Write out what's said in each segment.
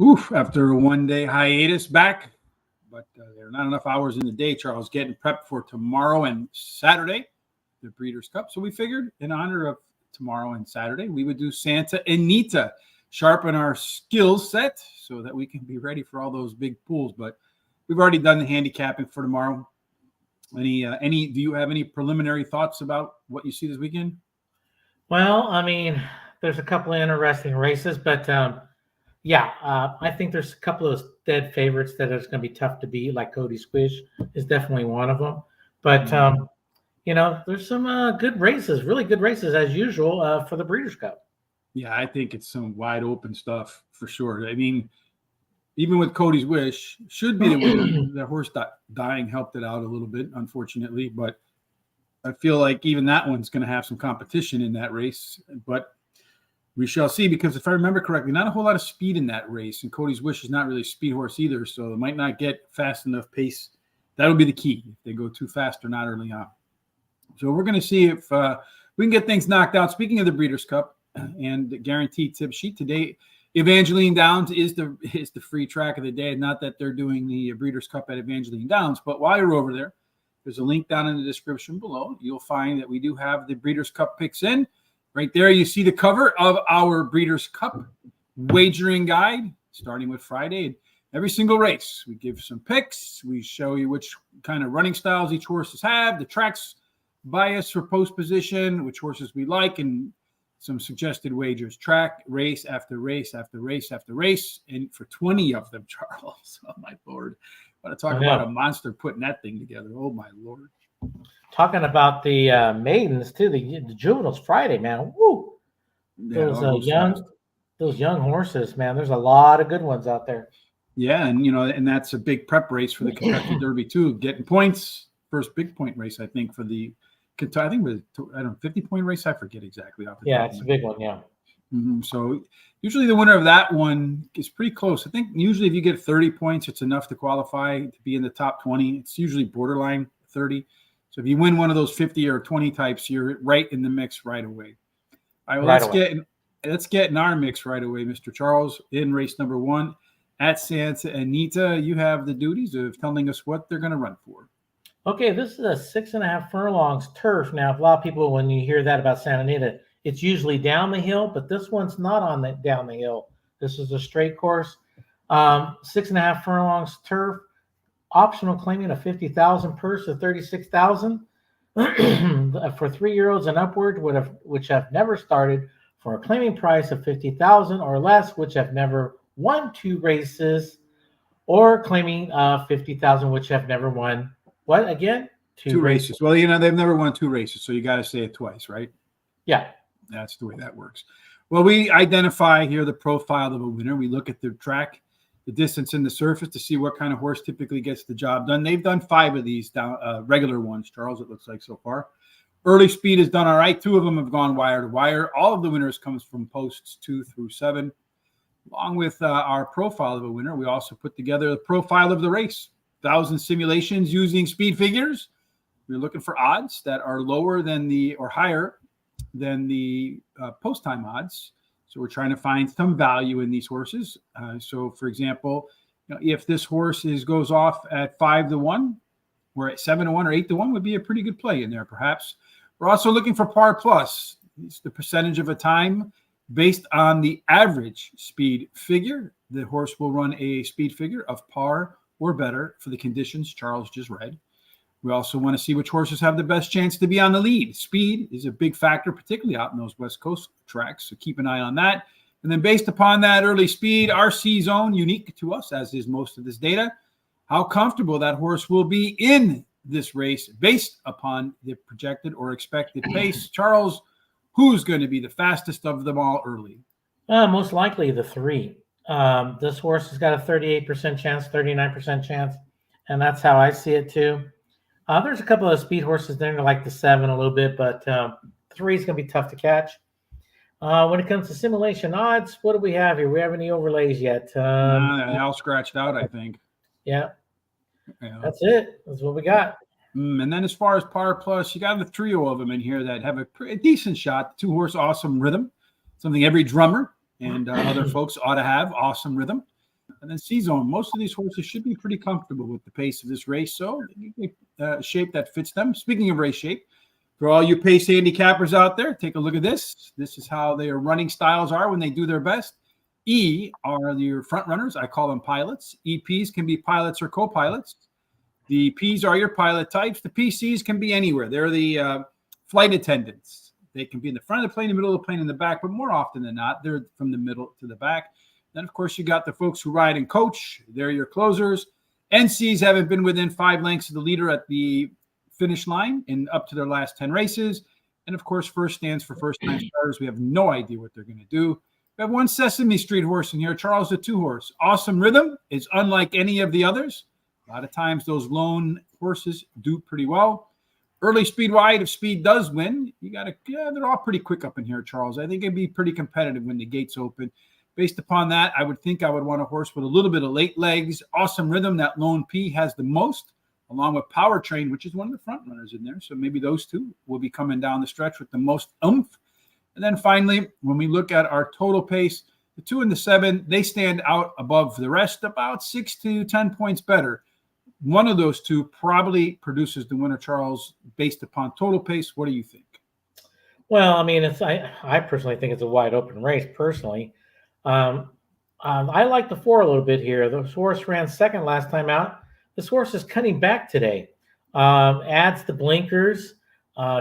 Oof, after a 1 day hiatus back, but there are not enough hours in the day, Charles, getting prepped for tomorrow and Saturday, the Breeders' Cup. So we figured in honor of tomorrow and Saturday, we would do Santa Anita, sharpen our skill set so that we can be ready for all those big pools. But we've already done the handicapping for tomorrow. Do you have any preliminary thoughts about what you see this weekend? Well, I mean, there's a couple of interesting races, but I think there's a couple of dead favorites that is going to be tough to beat, like Cody Squish is definitely one of them. But, there's some good races, really good races as usual for the Breeders' Cup. Yeah, I think it's some wide open stuff for sure. I mean, even with Cody's Wish, should be the winner. The horse dying helped it out a little bit, unfortunately. But I feel like even that one's going to have some competition in that race. But we shall see, because if I remember correctly, not a whole lot of speed in that race. And Cody's Wish is not really a speed horse either, so it might not get fast enough pace. That'll be the key, if they go too fast or not early on. So we're going to see if we can get things knocked out. Speaking of the Breeders' Cup and the guaranteed tip sheet today, Evangeline Downs is the free track of the day. Not that they're doing the Breeders' Cup at Evangeline Downs, but while you're over there, there's a link down in the description below. You'll find that we do have the Breeders' Cup picks in. Right there, you see the cover of our Breeders' Cup wagering guide, starting with Friday. Every single race, we give some picks. We show you which kind of running styles each horses have, the tracks bias for post position, which horses we like, and some suggested wagers. Track, race after race after race after race, and for 20 of them, Charles. Oh, my Lord. I want to talk about a monster putting that thing together. Oh, my Lord. Talking about the maidens, too, the juveniles Friday, man. Woo! Yeah, those young horses, man. There's a lot of good ones out there. Yeah, and that's a big prep race for the Kentucky Derby, too. Getting points. First big point race, I think, for the I think it was, 50-point race. I forget exactly. It's a big one, yeah. Mm-hmm. So usually the winner of that one is pretty close. I think usually if you get 30 points, it's enough to qualify to be in the top 20. It's usually borderline 30. So if you win one of those 50 or 20 types, you're right in the mix right away. All right, well, let's get in our mix right away, Mr. Charles, in race number 1 at Santa Anita. You have the duties of telling us what they're going to run for. Okay, this is a 6.5 furlongs turf. Now, a lot of people, when you hear that about Santa Anita, it's usually down the hill, but this one's not down the hill. This is a straight course. 6.5 furlongs turf, optional claiming a 50,000 purse of 36,000 for 3-year-olds and upward, which have never started, for a claiming price of 50,000 or less, which have never won 2 races, or claiming 50,000, which have never won. What again? 2 races. Well, they've never won 2 races, so you got to say it twice, right? Yeah. That's the way that works. Well, we identify here the profile of a winner. We look at the track, the distance and the surface to see what kind of horse typically gets the job done. They've done 5 of these regular ones, Charles, it looks like so far. Early speed has done all right. 2 of them have gone wire to wire. All of the winners comes from posts 2 through 7. Along with our profile of a winner, we also put together the profile of the race. 1,000 simulations using speed figures. We're looking for odds that are lower than or higher than the post time odds. So we're trying to find some value in these horses. So, for example, if this horse goes off at 5-1, or at 7-1 or 8-1 would be a pretty good play in there, perhaps. We're also looking for par plus. It's the percentage of a time based on the average speed figure. The horse will run a speed figure of par or better for the conditions Charles just read. We also want to see which horses have the best chance to be on the lead. Speed is a big factor, particularly out in those West Coast tracks, so keep an eye on that. And then based upon that early speed, RC zone, unique to us, as is most of this data, how comfortable that horse will be in this race based upon the projected or expected pace. Charles, who's going to be the fastest of them all early? Most likely the 3. This horse has got a 38% chance, 39% chance, and that's how I see it too. There's a couple of speed horses there, like the 7 a little bit, but 3 is going to be tough to catch. When it comes to simulation odds, what do we have here? We have any overlays yet? All scratched out, I think. Yeah. That's it. That's what we got. And then as far as par plus, you got the trio of them in here that have a decent shot. 2-horse awesome rhythm, something every drummer and other folks ought to have, awesome rhythm. And then C-Zone. Most of these horses should be pretty comfortable with the pace of this race. So shape that fits them. Speaking of race shape, for all you pace handicappers out there, take a look at this. This is how their running styles are when they do their best. E are your front runners. I call them pilots. EPs can be pilots or co-pilots. The Ps are your pilot types. The PCs can be anywhere. They're the flight attendants. They can be in the front of the plane, the middle of the plane, in the back, but more often than not, they're from the middle to the back. Then, of course, you got the folks who ride and coach. They're your closers. NCs haven't been within 5 lengths of the leader at the finish line and up to their last 10 races. And, of course, first stands for first-time starters. We have no idea what they're going to do. We have one Sesame Street horse in here, Charles the 2-horse. Awesome Rhythm is unlike any of the others. A lot of times those lone horses do pretty well. Early speed wide, if speed does win, they're all pretty quick up in here, Charles. I think it'd be pretty competitive when the gates open. Based upon that, I would think I would want a horse with a little bit of late legs. Awesome Rhythm, that lone P has the most, along with Powertrain, which is one of the front runners in there. So maybe those two will be coming down the stretch with the most oomph. And then finally, when we look at our total pace, the 2 and the 7, they stand out above the rest about 6 to 10 points better. One of those two probably produces the winner, Charles, based upon total pace. What do you think? Well, I mean, I personally think it's a wide open race, personally. I like the 4 a little bit here. The horse ran second last time out. This horse is cutting back today. Adds the blinkers.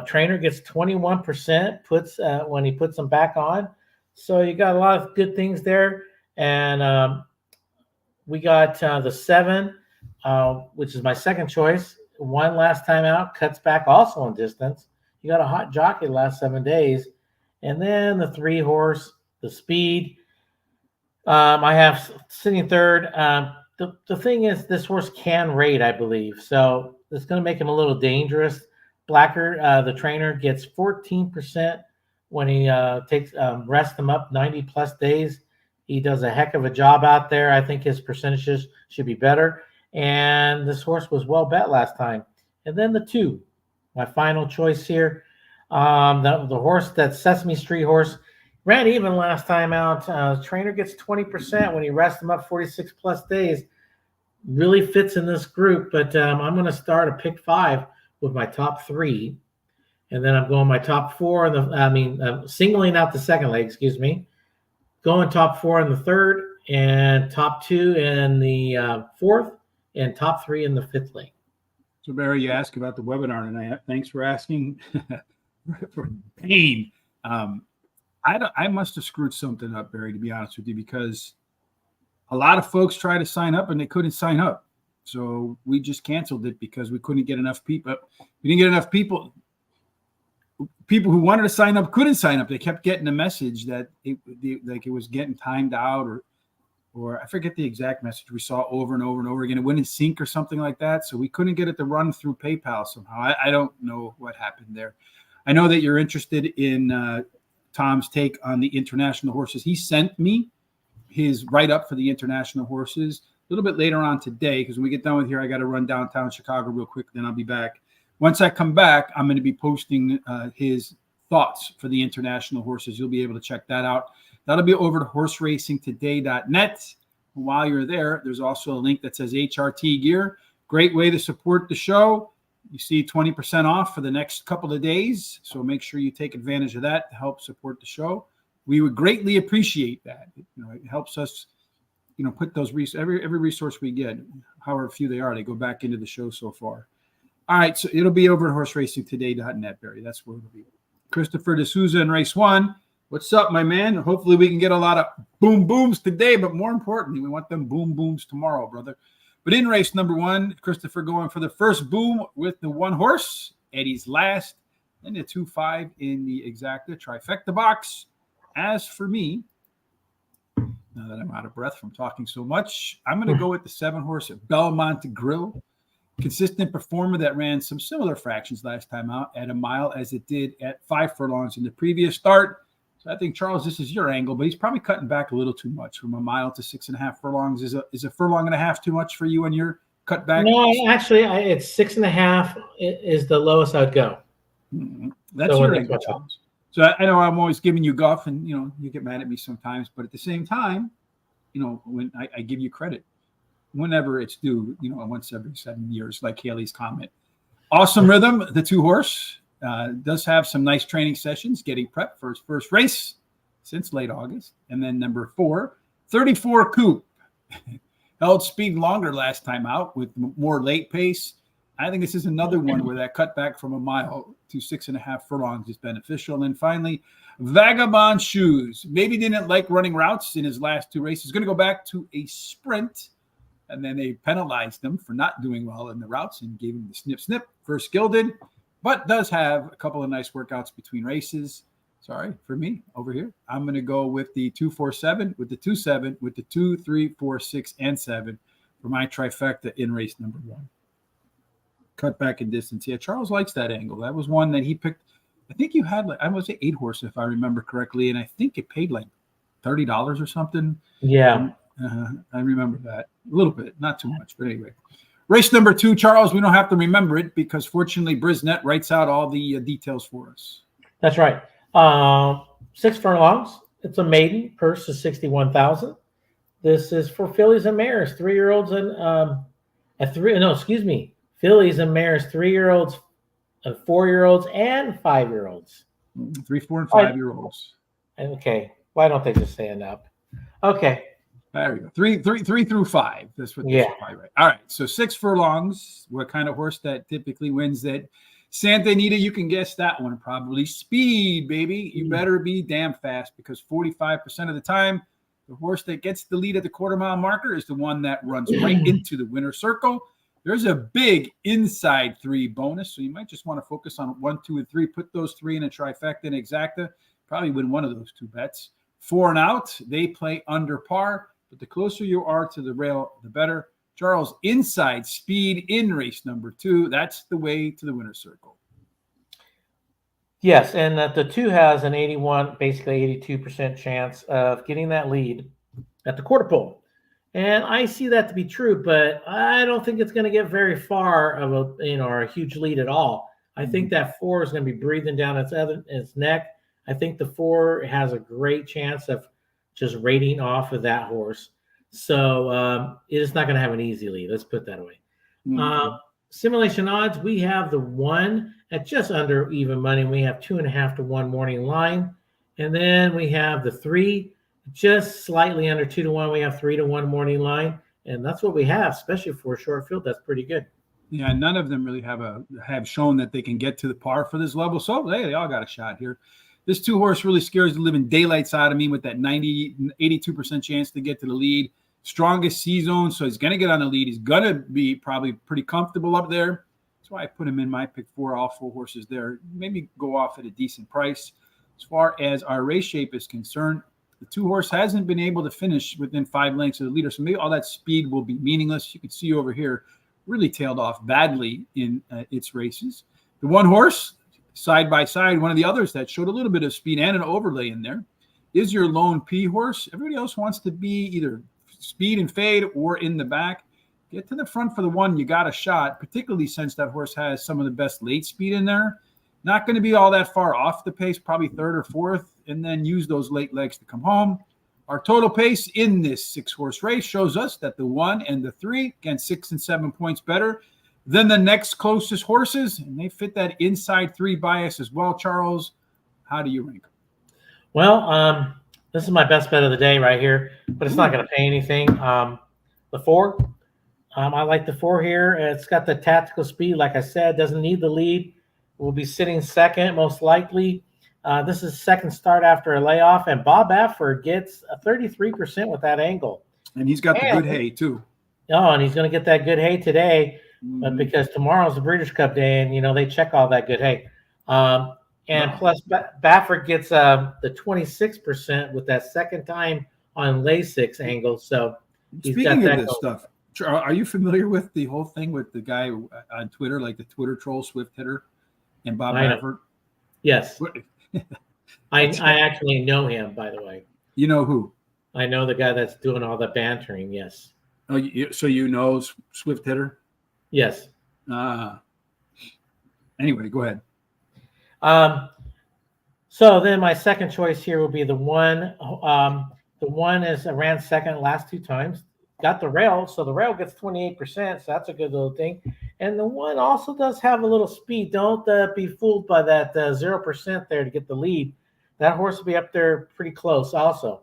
Trainer gets 21% when he puts them back on. So you got a lot of good things there. And we got the 7, which is my second choice. Won last time out, cuts back also in distance. You got a hot jockey the last 7 days. And then the 3 horse, the Speed. I have sitting third. The thing is, this horse can rate, I believe. So it's going to make him a little dangerous. Blacker, the trainer, gets 14% when he rests them up 90 plus days. He does a heck of a job out there. I think his percentages should be better. And this horse was well bet last time. And then the 2, my final choice here. The horse, that Sesame Street horse, ran even last time out. Trainer gets 20% when he rests him up 46 plus days. Really fits in this group, but I'm going to start a pick 5 with my top 3. And then I'm going my top 4. Singling out the second leg, Going top 4 in the third, and top 2 in the fourth, and top 3 in the 5th leg. So, Barry, you asked about the webinar tonight. Thanks for asking. For pain. I must have screwed something up, Barry, to be honest with you, because a lot of folks tried to sign up and they couldn't sign up. So we just canceled it because we couldn't get enough people. We didn't get enough people. People who wanted to sign up couldn't sign up. They kept getting a message that it was getting timed out, or I forget the exact message we saw over and over and over again. It went in sync or something like that. So we couldn't get it to run through PayPal somehow. I don't know what happened there. I know that you're interested in Tom's take on the international horses. He sent me his write-up for the international horses a little bit later on today, because when we get done with here, I got to run downtown Chicago real quick, then I'll be back. Once I come back, I'm going to be posting his thoughts for the international horses. You'll be able to check that out. That'll be over to horseracingtoday.net. While you're there, there's also a link that says HRT Gear. Great way to support the show. You see 20% off for the next couple of days. So make sure you take advantage of that to help support the show. We would greatly appreciate that. It helps us, put those every resource we get, however few they are, they go back into the show so far. All right, so it'll be over at horseracingtoday.net, Barry. That's where it'll be. Christopher D'Souza in race 1. What's up, my man? Hopefully we can get a lot of boom booms today, but more importantly, we want them boom booms tomorrow, brother. But in race number 1, Christopher going for the first boom with the 1 horse. Eddie's last. Then the 2-5 in the exacta trifecta box. As for me, now that I'm out of breath from talking so much, I'm going to go with the 7 horse at Belmont Grill. Consistent performer that ran some similar fractions last time out at a mile as it did at 5 furlongs in the previous start. So I think, Charles, this is your angle, but he's probably cutting back a little too much from a mile to 6.5 furlongs. Is a furlong and a half too much for you and your cut back? No, actually, it's 6.5 is the lowest I'd go. That's your angle, Charles. So I know I'm always giving you guff, and you get mad at me sometimes, but at the same time, when I give you credit whenever it's due, once every 7 years, like Haley's Comet. Awesome Rhythm, the 2-horse, does have some nice training sessions, getting prepped for his first race since late August. And then number 4, 34 Coupe. Held speed longer last time out with more late pace. I think this is another one where that cutback from a mile to 6.5 furlongs is beneficial. And finally, Vagabond Shoes. Maybe didn't like running routes in his last 2 races. He's going to go back to a sprint. And then they penalized him for not doing well in the routes and gave him the snip, first gilded, but does have a couple of nice workouts between races. Sorry, for me over here, I'm going to go with the 2-4-7, with the 2-7, with the 2, 3, 4, 6, and 7 for my trifecta in race number 1. Cut back in distance. Yeah, Charles likes that angle. That was one that he picked. I think you had, I would say 8-horse, if I remember correctly, and I think it paid like $30 or something. Yeah. I remember that a little bit, not too much, but anyway. Race number 2, Charles, we don't have to remember it because fortunately Brisnet writes out all the details for us. That's right. 6 furlongs. It's a maiden. Purse is $61,000. This is for fillies and mares, 3-year-olds and fillies and mares, 3-year-olds, 4-year-olds, and 5-year-olds. 3, 4, and 5-year-olds. Okay. Why don't they just say enough? Okay. There we go. 3 through 5. That's what. Yeah. Right. All right. So 6 furlongs. What kind of horse that typically wins that? Santa Anita, you can guess that one probably. Speed, baby. You better be damn fast because 45% of the time, the horse that gets the lead at the quarter-mile marker is the one that runs right into the winner's circle. There's a big inside 3 bonus, so you might just want to focus on 1, 2, and 3. Put those 3 in a trifecta and exacta. Probably win one of those 2 bets. 4 and out, they play under par. But the closer you are to the rail, the better. Charles, inside Speed in race number 2. That's the way to the winner's circle. Yes, and the 2 has an 82% chance of getting that lead at the quarter pole. And I see that to be true, but I don't think it's going to get very far of a huge lead at all. I think that 4 is going to be breathing down its neck. I think the 4 has a great chance of just rating off of that horse. So it is not going to have an easy lead. Let's put that away. Simulation odds, we have the 1 at just under even money. We have 2.5 to 1 morning line. And then we have the 3 just slightly under 2 to 1. We have 3 to 1 morning line. And that's what we have, especially for a short field. That's pretty good. Yeah, none of them really have shown that they can get to the par for this level. So hey, they all got a shot here. This 2-horse really scares the living daylights out of me with that 82% chance to get to the lead. Strongest C-zone, so he's going to get on the lead. He's going to be probably pretty comfortable up there. That's why I put him in my pick 4, all 4 horses there. Maybe go off at a decent price. As far as our race shape is concerned, the 2-horse hasn't been able to finish within 5 lengths of the leader, so maybe all that speed will be meaningless. You can see over here, really tailed off badly in its races. The 1-horse, side by side, one of the others that showed a little bit of speed and an overlay in there is your lone P horse. Everybody else wants to be either speed and fade or in the back. Get to the front for the 1. You got a shot, particularly since that horse has some of the best late speed in there. Not going to be all that far off the pace, probably 3rd or 4th, and then use those late legs to come home. Our total pace in this 6-horse race shows us that the 1 and the 3, again, 6 and 7 points better than the next closest horses, and they fit that inside 3 bias as well. Charles, how do you rank them? Well, this is my best bet of the day right here, but it's not going to pay anything. The 4, I like the 4 here. It's got the tactical speed, like I said, doesn't need the lead. Will be sitting second, most likely. This is second start after a layoff, and Bob Baffert gets a 33% with that angle. And he's got the good hay, too. Oh, and he's going to get that good hay today, but because tomorrow's the Breeders' Cup Day, and, they check all that good hay. Plus, Baffert gets the 26% with that second time on Lasix angle. So speaking of this stuff, are you familiar with the whole thing with the guy on Twitter, like the Twitter troll Swift Hitter and Bob Baffert? Yes. I actually know him, by the way. You know who? I know the guy that's doing all the bantering, yes. Oh, so you know Swift Hitter? Yes. Anyway, go ahead. So then my second choice here will be the 1 The one is I ran second last 2 times. Got the rail, so the rail gets 28%, so that's a good little thing. And the one also does have a little speed. Don't be fooled by that 0% there to get the lead. That horse will be up there pretty close also.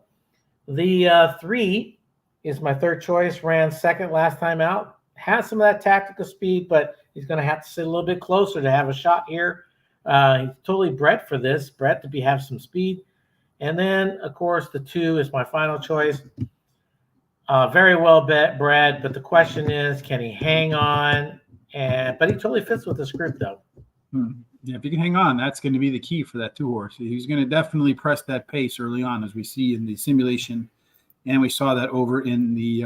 The 3 is my third choice. Ran second last time out. Has some of that tactical speed, but he's going to have to sit a little bit closer to have a shot here. He's totally bred for this. Bred to have some speed. And then, of course, the 2 is my final choice. Very well bred, but the question is, can he hang on? But he totally fits with this group, though. Yeah, if he can hang on, that's going to be the key for that 2 horse. He's going to definitely press that pace early on, as we see in the simulation, and we saw that over in the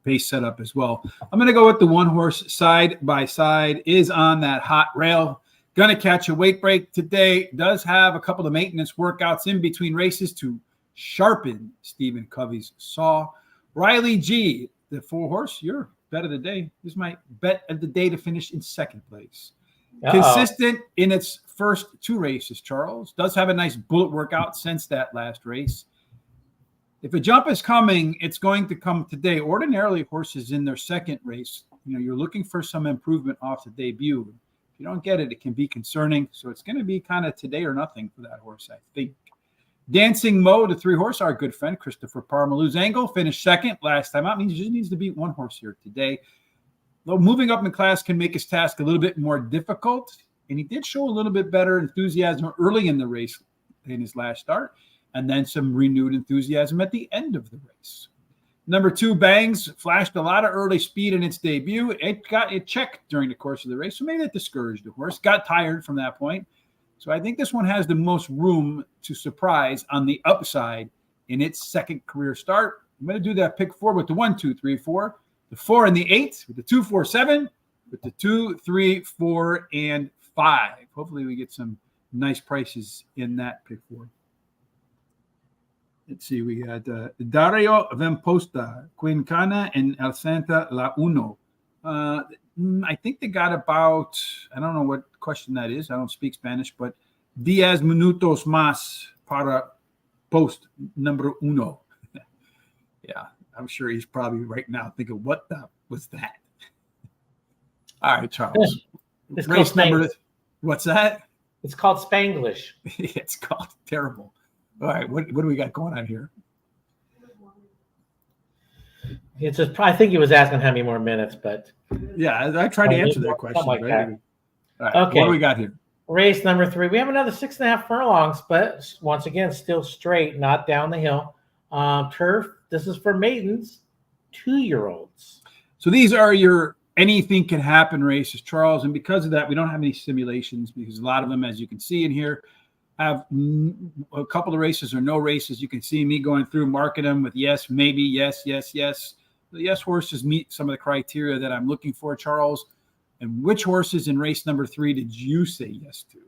pace setup as well. I'm going to go with the 1 horse side by side. Is on that hot rail. Going to catch a weight break today. Does have a couple of maintenance workouts in between races to sharpen Stephen Covey's saw. Riley G, the 4 horse, your bet of the day. This is my bet of the day to finish in second place. Consistent in its first 2 races, Charles. Does have a nice bullet workout since that last race. If a jump is coming, it's going to come today. Ordinarily, horses in their second race, you're looking for some improvement off the debut. If you don't get it, it can be concerning. So it's going to be kind of today or nothing for that horse, I think. Dancing Mo, the 3 horse, our good friend, Christopher Parmalou's Angle, finished second last time out. Means he just needs to beat 1 horse here today. Though moving up in class can make his task a little bit more difficult. And he did show a little bit better enthusiasm early in the race in his last start. And then some renewed enthusiasm at the end of the race. Number 2, Bangs, flashed a lot of early speed in its debut. It got it checked during the course of the race, so maybe that discouraged the horse. Got tired from that point. So I think this one has the most room to surprise on the upside in its second career start. I'm going to do that pick 4 with the 1, 2, 3, 4. The 4 and the 8 with the 2, 4, 7. With the 2, 3, 4, and 5. Hopefully we get some nice prices in that pick 4. Let's see, we got Dario Vemposta, Quincana, and El Santa La Uno. I think they got about, I don't know what question that is. I don't speak Spanish, but 10 minutos más para post number 1. Yeah, I'm sure he's probably right now thinking, what the was that? All right, Charles. It's Race called number, what's that? It's called Spanglish. It's called terrible. All right, what do we got going on here? It's just, I think he was asking how many more minutes, but yeah, I tried to answer that question. Like right? that. All right, okay. What do we got here? Race number 3. We have another 6.5 furlongs, but once again, still straight, not down the hill. Turf. This is for maidens, 2-year-olds. So these are your anything can happen races, Charles, and because of that, we don't have any simulations because a lot of them, as you can see in here, have a couple of races or no races. You can see me going through, marking them with yes, maybe, yes, yes, yes. The yes horses meet some of the criteria that I'm looking for, Charles. And which horses in race number 3 did you say yes to?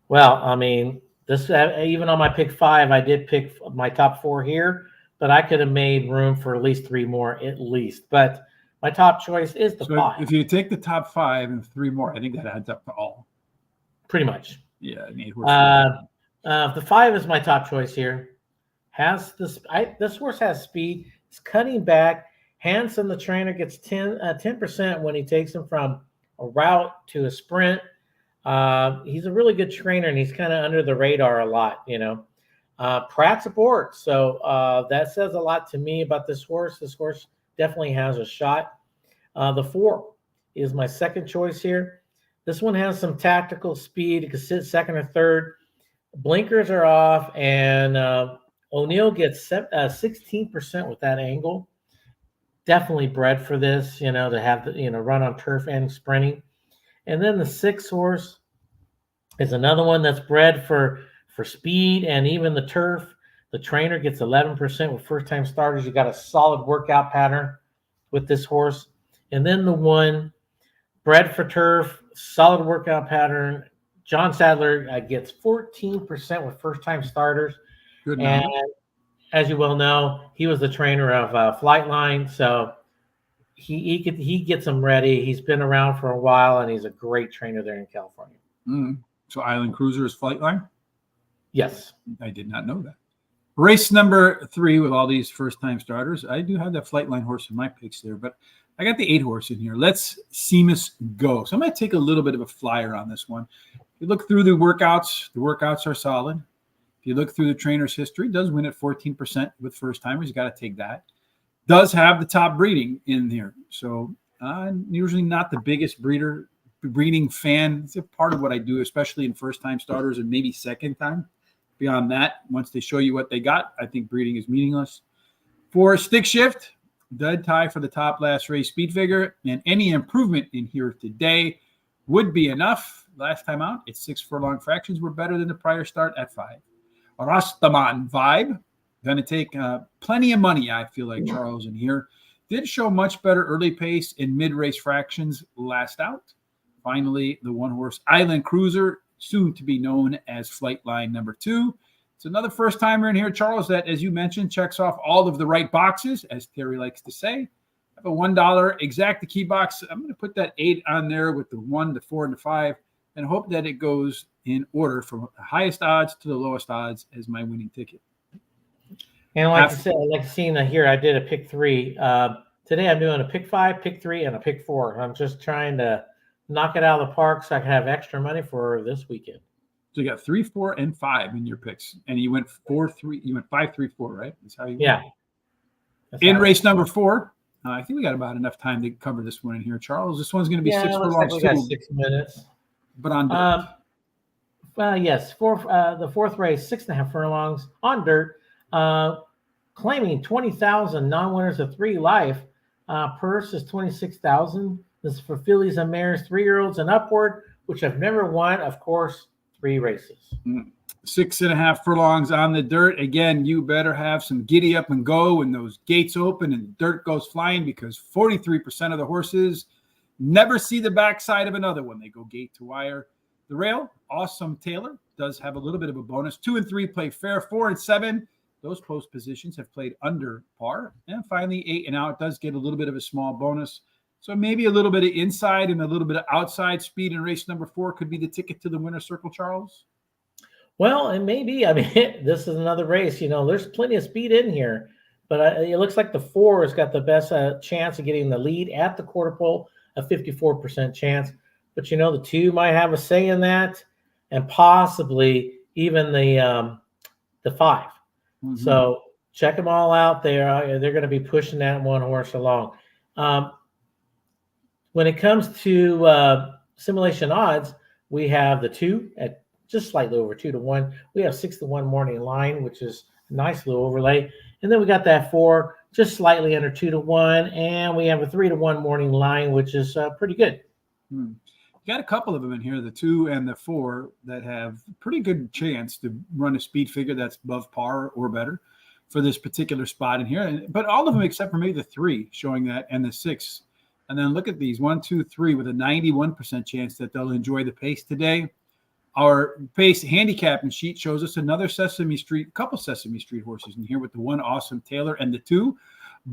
Well, I mean, this even on my pick 5, I did pick my top 4 here, but I could have made room for at least 3 more at least. But my top choice is the 5. If you take the top 5 and 3 more, I think that adds up to all. Pretty much. Yeah. The 5 is my top choice here. This horse has speed. It's cutting back. Hanson, the trainer, gets 10% when he takes him from a route to a sprint. He's a really good trainer, and he's kind of under the radar a lot, Pratt's aboard, so that says a lot to me about this horse. This horse definitely has a shot. The 4 is my second choice here. This one has some tactical speed. It can sit second or third. Blinkers are off, and O'Neill gets 16% with that angle. Definitely bred for this, to have run on turf and sprinting. And then the 6 horse is another one that's bred for speed and even the turf. The trainer gets 11% with first-time starters. You got a solid workout pattern with this horse. And then the 1 bred for turf, solid workout pattern. John Sadler gets 14% with first-time starters. Good and number. As you well know, he was the trainer of Flightline, so he gets them ready. He's been around for a while, and he's a great trainer there in California. So Island Cruiser is Flightline? Yes. I did not know that. Race number 3 with all these first-time starters. I do have that Flightline horse in my picks there, but I got the 8 horse in here. Let's Seamus go. So I'm going to take a little bit of a flyer on this one. If you look through the workouts are solid. If you look through the trainer's history, does win at 14% with first-timers. You got to take that. Does have the top breeding in here. So I'm usually not the biggest breeding fan. It's a part of what I do, especially in first-time starters and maybe second time. Beyond that, once they show you what they got, I think breeding is meaningless. For stick shift, dead tie for the top last race speed figure, and any improvement in here today would be enough. Last time out, its 6 furlong fractions were better than the prior start at 5. Rastaman Vibe, going to take plenty of money, I feel like, Charles, in here. Did show much better early pace in mid-race fractions last out. Finally, the one-horse Island Cruiser, soon to be known as Flightline number 2. It's another first-timer in here, Charles, that, as you mentioned, checks off all of the right boxes, as Terry likes to say. I have a $1 exact key box. I'm going to put that 8 on there with the 1, the 4, and the 5, and hope that it goes in order from the highest odds to the lowest odds as my winning ticket. And like I said, like seeing here, I did a pick 3. Today I'm doing a pick 5, pick 3, and a pick 4. I'm just trying to knock it out of the park so I can have extra money for this weekend. So you got 3, 4, and 5 in your picks, and you went 4, 3. You went 5, 3, 4, right? That's how you went. In race number 4, I think we got about enough time to cover this one in here, Charles. This one's going to be 6 furlongs. We got 6 minutes. But on dirt. Yes, the 4th race, 6.5 furlongs on dirt, claiming 20,000 non-winners of 3 life. Purse is 26,000. This is for fillies and mares, 3-year-olds and upward, which have never won, of course, 3 races. 6.5 furlongs on the dirt. Again, you better have some giddy up and go when those gates open and dirt goes flying, because 43% of the horses never see the backside of another when they go gate to wire. The rail, Awesome Taylor, does have a little bit of a bonus. 2 and 3 play fair. 4 and 7, those post positions have played under par. And finally, 8 and out does get a little bit of a small bonus. So maybe a little bit of inside and a little bit of outside speed in race number 4 could be the ticket to the winner's circle, Charles. Well, it may be. I mean, this is another race. You know, there's plenty of speed in here, but it looks like the 4 has got the best chance of getting the lead at the quarter pole, a 54% chance. But, you know, the 2 might have a say in that, and possibly even the 5. Mm-hmm. So check them all out there. They're going to be pushing that one horse along. When it comes to simulation odds, we have the 2 at just slightly over 2 to 1. We have 6 to 1 morning line, which is a nice little overlay. And then we got that 4 just slightly under 2 to 1. And we have a 3 to 1 morning line, which is pretty good. You got a couple of them in here, the 2 and the 4, that have pretty good chance to run a speed figure that's above par or better for this particular spot in here. But all of them except for maybe the 3 showing that, and the 6. And then look at these 1, 2, 3 with a 91% chance that they'll enjoy the pace today. Our pace handicapping sheet shows us another couple Sesame Street horses in here with the 1 Awesome Taylor and the 2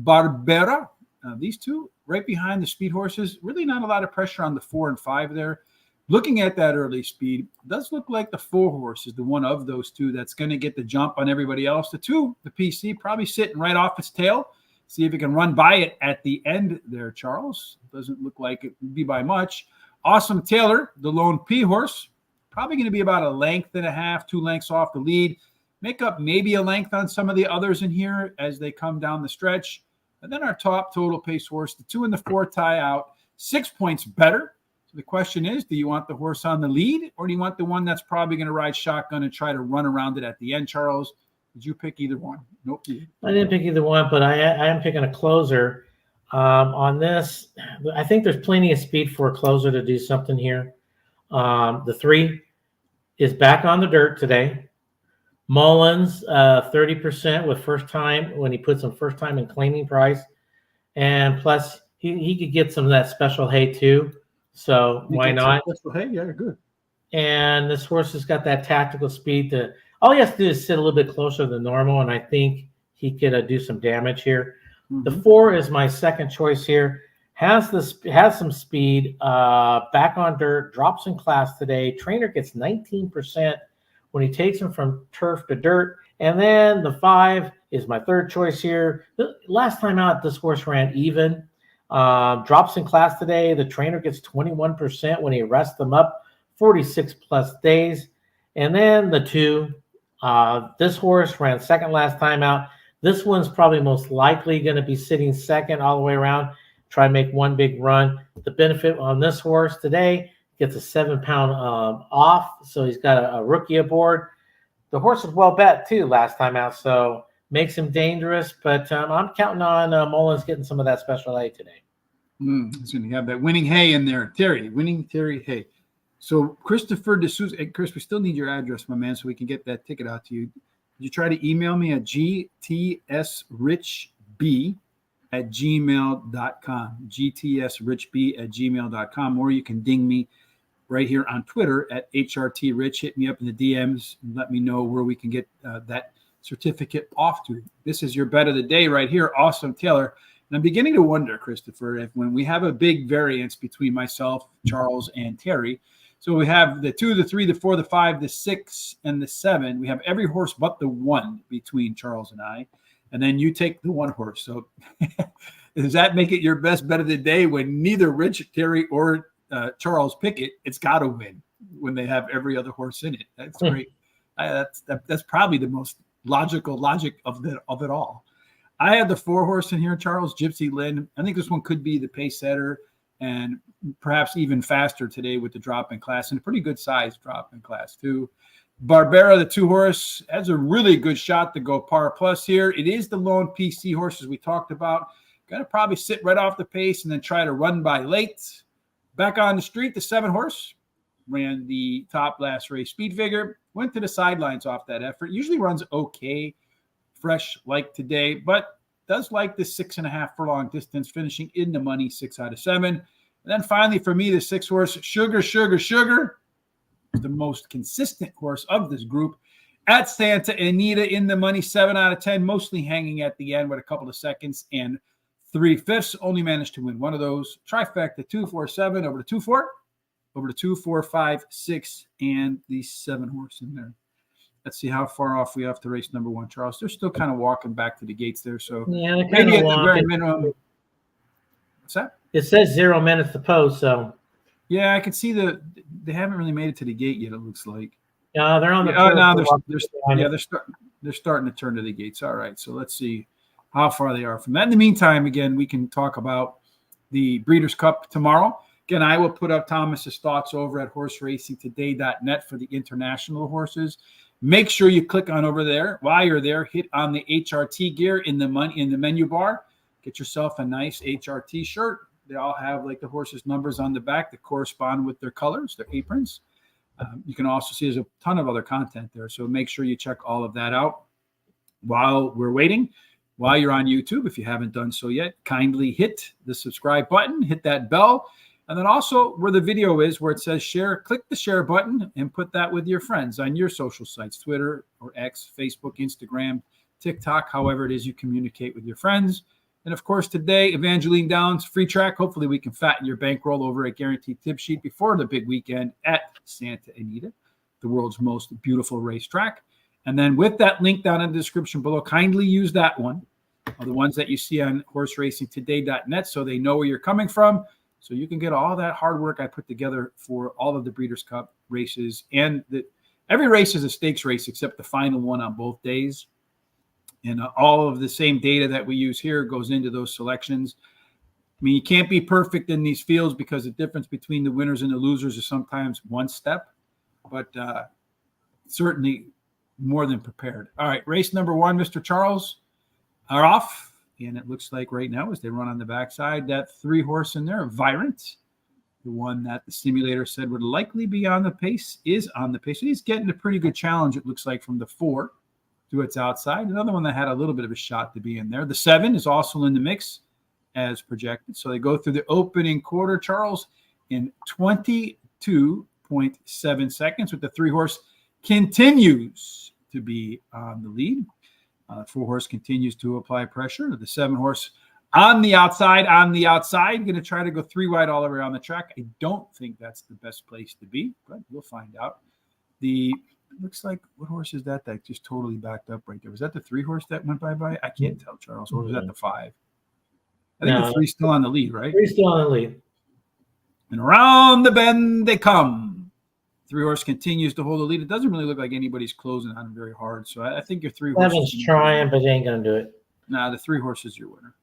Barbera. These 2 right behind the speed horses. Really not a lot of pressure on the 4 and 5 there. Looking at that early speed, it does look like the 4 horse is the one of those 2 that's going to get the jump on everybody else. The 2, the PC, probably sitting right off its tail. See if it can run by it at the end there, Charles. Doesn't look like it would be by much. Awesome Taylor, the lone P horse, probably going to be about a length and a half, 2 lengths off the lead. Make up maybe a length on some of the others in here as they come down the stretch. And then our top total pace horse, the 2 and the 4 tie out, 6 points better. So the question is, do you want the horse on the lead, or do you want the one that's probably going to ride shotgun and try to run around it at the end, Charles? Did you pick either one? Nope. I didn't pick either one, but I am picking a closer. On this, I think there's plenty of speed for a closer to do something here. The 3 is back on the dirt today. Mullins, 30% with first time when he puts some first time in claiming price. And plus, he could get some of that special hay too. So why not? Special hay? Yeah, good. And this horse has got that tactical speed to, all he has to do is sit a little bit closer than normal, and I think he could do some damage here. Mm-hmm. The 4 is my second choice here. Has some speed, back on dirt, drops in class today. Trainer gets 19% when he takes him from turf to dirt, And then the 5 is my third choice here. The last time out, this horse ran even. Drops in class today. The trainer gets 21% when he rests them up 46 plus days. And then the 2, this horse ran second last time out. This one's probably most likely going to be sitting second all the way around. Try to make one big run. The benefit on this horse today, gets a 7-pound off, so he's got a rookie aboard. The horse was well bet too last time out, so makes him dangerous. But I'm counting on Mullins getting some of that special A today. He's going to have that winning hay in there. Winning Terry Hay. So Christopher D'Souza, hey, Chris, we still need your address, my man, so we can get that ticket out to you. You try to email me at gtsrichb@gmail.com, gtsrichb@gmail.com, or you can ding me right here on Twitter at HRTRich. Hit me up in the DMs and let me know where we can get that certificate off to. This is your bet of the day right here, Awesome Taylor. And I'm beginning to wonder, Christopher, if when we have a big variance between myself, Charles, and Terry, so we have the 2, the 3, the 4, the 5, the 6, and the 7. We have every horse but the 1 between Charles and I. And then you take the 1 horse. So does that make it your best bet of the day when neither Rich, Terry, or Charles pick it? It's got to win when they have every other horse in it. That's great. That's probably the most logical logic of it all. I had the 4 horse in here, Charles, Gypsy Lynn. I think this one could be the pace setter and perhaps even faster today with the drop in class, and a pretty good size drop in class too. Barbera, the 2 horse, has a really good shot to go par plus here. It is the lone PC horse, as we talked about. Going to probably sit right off the pace and then try to run by late. Back on the street, the 7 horse ran the top last race speed figure, went to the sidelines off that effort. Usually runs okay, fresh like today, but does like the 6.5 furlong distance, finishing in the money 6 out of 7. And then finally, for me, the 6 horse, Sugar, the most consistent horse of this group at Santa Anita, in the money 7 out of 10, mostly hanging at the end with a couple of seconds and 3/5. Only managed to win one of those. Trifecta 2, 4, 7 over to 2, 4, over to 2, 4, 5, 6, and the 7 horse in there. Let's see how far off we have to race number 1, Charles. They're still kind of walking back to the gates there. So yeah, maybe at the very minimum. What's that? It says 0 minutes to post, so. Yeah, I can see they haven't really made it to the gate yet, it looks like. Yeah, they're on the they're starting to turn to the gates. All right, so let's see how far they are from that. In the meantime, again, we can talk about the Breeders' Cup tomorrow. Again, I will put up Thomas's thoughts over at horseracingtoday.net for the international horses. Make sure you click on over there. While you're there, hit on the HRT gear in the menu bar. Get yourself a nice HRT shirt. They all have like the horses' numbers on the back that correspond with their colors, their aprons. You can also see there's a ton of other content there. So make sure you check all of that out. While we're waiting, while you're on YouTube, if you haven't done so yet, kindly hit the subscribe button, hit that bell. And then also where the video is, where it says share, click the share button and put that with your friends on your social sites, Twitter or X, Facebook, Instagram, TikTok, however it is you communicate with your friends. And of course, today, Evangeline Downs, free track. Hopefully we can fatten your bankroll over at Guaranteed Tip Sheet before the big weekend at Santa Anita, the world's most beautiful racetrack. And then with that link down in the description below, kindly use that one, the ones that you see on horseracingtoday.net, so they know where you're coming from. So you can get all that hard work I put together for all of the Breeders' Cup races. And every race is a stakes race except the final one on both days. And all of the same data that we use here goes into those selections. I mean, you can't be perfect in these fields because the difference between the winners and the losers is sometimes one step, but certainly more than prepared. All right, race number 1, Mr. Charles, are off. And it looks like right now, as they run on the backside, that 3 horse in there, Virant, the one that the simulator said would likely be on the pace, is on the pace. And he's getting a pretty good challenge, it looks like, from the 4 to its outside. Another one that had a little bit of a shot to be in there. The 7 is also in the mix as projected. So they go through the opening quarter, Charles, in 22.7 seconds, with the 3 horse continues to be on the lead. 4 horse continues to apply pressure. The 7 horse on the outside, going to try to go 3 wide all around the track. I don't think that's the best place to be, but we'll find out. The looks like, what horse is that just totally backed up right there? Was that the 3 horse that went bye? I can't tell, Charles. Or was that the 5? I think the 3's still on the lead, right? 3's still on the lead. And around the bend they come. 3 horse continues to hold the lead. It doesn't really look like anybody's closing on him very hard. So I think your 3 horse. 7's trying, but they ain't going to do it. Nah, the 3 horse is your winner.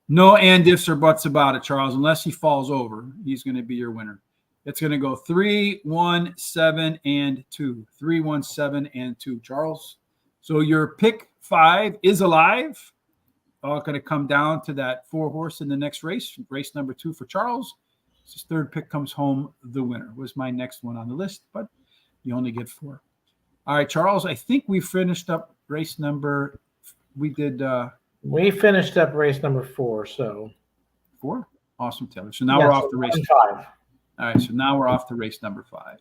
No and ifs or buts about it, Charles. Unless he falls over, he's going to be your winner. It's going to go 3, 1, 7, and 2. 3, 1, 7, and 2. Charles. So your pick 5 is alive. All going to come down to that 4 horse in the next race. Race number 2 for Charles. His 3rd pick comes home the winner. Was my next one on the list, but you only get 4. All right, Charles. I think we finished up race number. We finished up race number 4. So 4. Awesome, Taylor. So now we're off the race 5. All right, so now we're off to race number 5.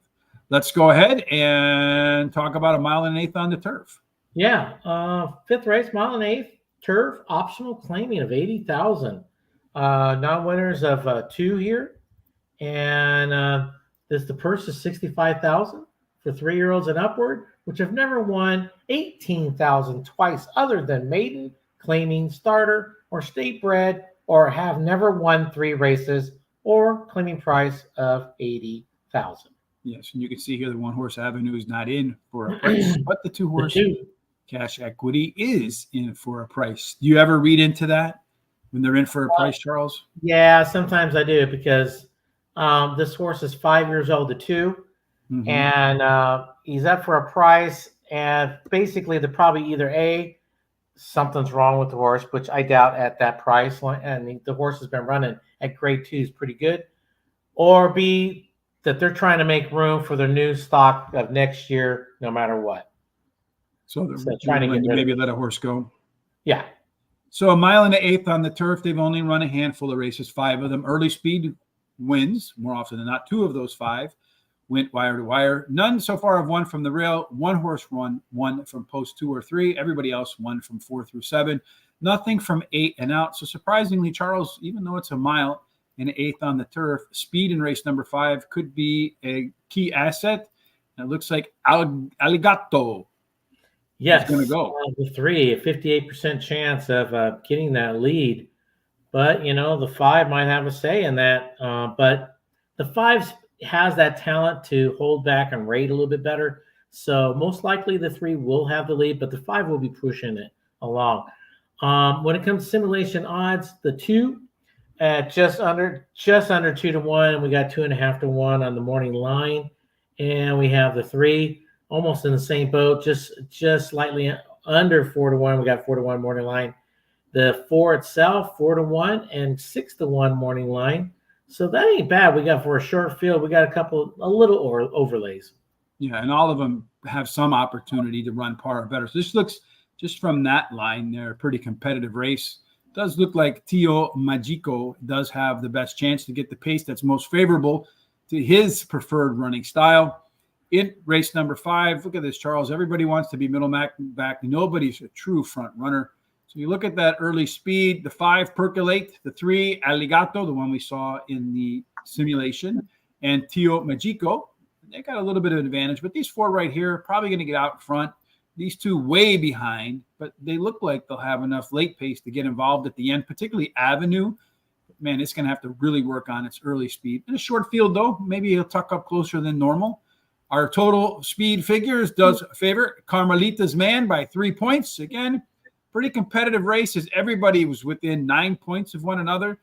Let's go ahead and talk about a 1.8 on the turf. Yeah, 5th race, 1.8 turf, optional claiming of 80,000. Non-winners of 2 here, and the purse is 65,000 for 3-year-olds and upward, which have never won 18,000 twice, other than maiden, claiming, starter, or state bred, or have never won 3 races, or claiming price of 80,000. Yes, and you can see here the 1 horse Avenue is not in for a price, but the 2 horse Cash Equity is in for a price. Do you ever read into that when they're in for a price, Charles? Yeah, sometimes I do, because this horse is 5 years old to 2, and he's up for a price, and basically they're probably either A, something's wrong with the horse, which I doubt at that price, and the horse has been running at grade 2 is pretty good, or B, that they're trying to make room for their new stock of next year, no matter what. So they're trying to maybe let a horse go. Yeah. So 1.8 on the turf. They've only run a handful of races, 5 of them. Early speed wins more often than not. 2 of those 5 went wire to wire. None so far have won from the rail. 1 horse won 1 from post 2 or 3. Everybody else won from 4 through 7. Nothing from 8 and out. So surprisingly, Charles, even though it's a 1.8 on the turf, speed in race number 5 could be a key asset. And it looks like Aligato. Yes, going to go. The 3, a 58% chance of getting that lead. But, the 5 might have a say in that. But the 5 has that talent to hold back and rate a little bit better. So most likely the 3 will have the lead, but the 5 will be pushing it along. When it comes to simulation odds, the 2 at just under 2 to 1. We got 2.5 to 1 on the morning line, and we have the 3 almost in the same boat, just slightly under 4 to 1. We got 4 to 1 morning line. The 4 itself, 4 to 1 and 6 to 1 morning line. So that ain't bad. We got for a short field. We got a little overlays. Yeah, and all of them have some opportunity to run par or better. So this looks, just from that line there, a pretty competitive race. It does look like Tio Magico does have the best chance to get the pace that's most favorable to his preferred running style. In race number 5, look at this, Charles. Everybody wants to be middle back. Nobody's a true front runner. So you look at that early speed, the 5 Percolate, the 3 Aligato, the one we saw in the simulation, and Tio Magico. They got a little bit of an advantage, but these 4 right here are probably going to get out front. These 2 way behind, but they look like they'll have enough late pace to get involved at the end, particularly Avenue. Man, it's going to have to really work on its early speed. In a short field, though, maybe he'll tuck up closer than normal. Our total speed figures does favor Carmelita's Man by 3 points. Again, pretty competitive race as everybody was within 9 points of one another.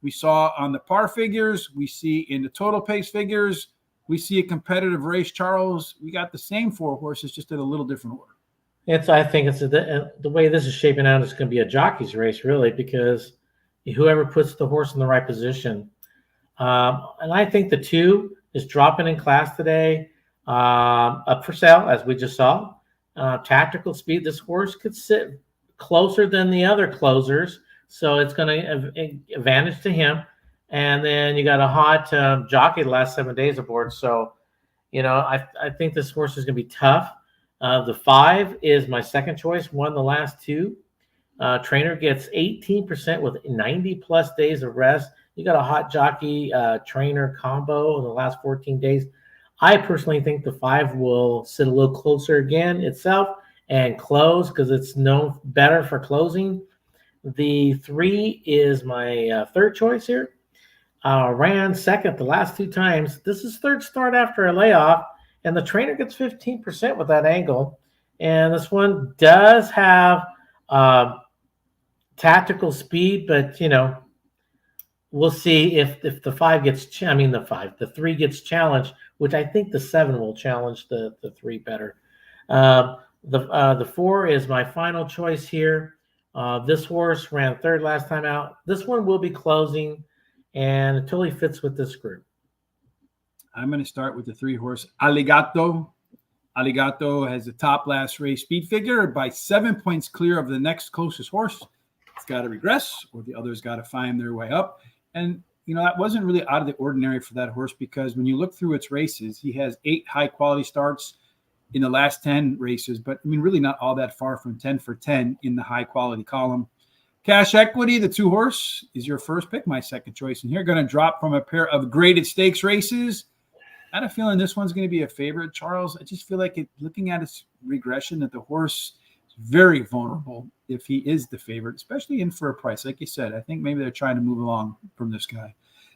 We saw on the par figures. We see in the total pace figures. We see a competitive race, Charles. We got the same 4 horses, just in a little different order. I think it's the way this is shaping out is going to be a jockey's race, really, because whoever puts the horse in the right position. And I think the 2 is dropping in class today. Up for sale, as we just saw. Tactical speed. This horse could sit closer than the other closers, so it's going to advantage to him. And then you got a hot jockey the last 7 days aboard. So, I think this horse is going to be tough. The 5 is my second choice. Won the last 2. Trainer gets 18% with 90 plus days of rest. You got a hot jockey trainer combo in the last 14 days. I personally think the 5 will sit a little closer again itself and close because it's known better for closing. The 3 is my third choice here. Ran second the last 2 times. This is third start after a layoff, and the trainer gets 15% with that angle. And this one does have tactical speed, but we'll see if the 5 gets. The 3 gets challenged, which I think the 7 will challenge the 3 better. The 4 is my final choice here. This horse ran third last time out. This one will be closing, and it totally fits with this group. I'm going to start with the 3 horse Aligato. Aligato has the top last race speed figure by 7 points clear of the next closest horse. It's got to regress, or the other's got to find their way up. And that wasn't really out of the ordinary for that horse, because when you look through its races, he has 8 high quality starts in the last 10 races, but really not all that far from 10 for 10 in the high quality column. Cash Equity, the 2 horse, is your first pick, my second choice. And here, going to drop from a pair of graded stakes races. I had a feeling this one's going to be a favorite, Charles. I just feel like looking at its regression, that the horse is very vulnerable if he is the favorite, especially in for a price. Like you said, I think maybe they're trying to move along from this guy.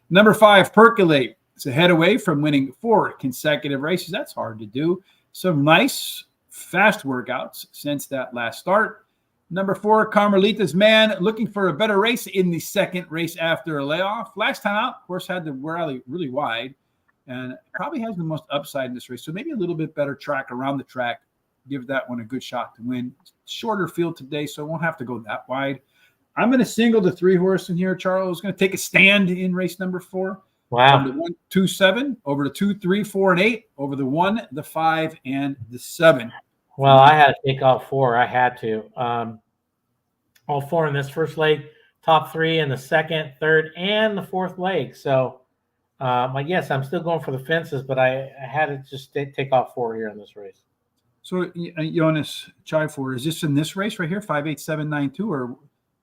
Number 5, Percolate. It's a head away from winning 4 consecutive races. That's hard to do. Some nice, fast workouts since that last start. Number 4, Carmelita's Man, looking for a better race in the second race after a layoff. Last time out, of course, had the rally really wide, and probably has the most upside in this race. So maybe a little bit better track around the track. Give that one a good shot to win. Shorter field today, so it won't have to go that wide. I'm going to single the 3 horse in here, Charles. Going to take a stand in race number 4. Wow. From the 1, 2, 7, over the 2, 3, 4, and 8, over the 1, the 5, and the 7. Well, I had to take all 4. I had to. All 4 in this first leg, top 3 in the second, third, and the fourth leg. So, yes, I'm still going for the fences, but I had to just take off 4 here in this race. So, Jonas Chifor, is this in this race right here, 58792, or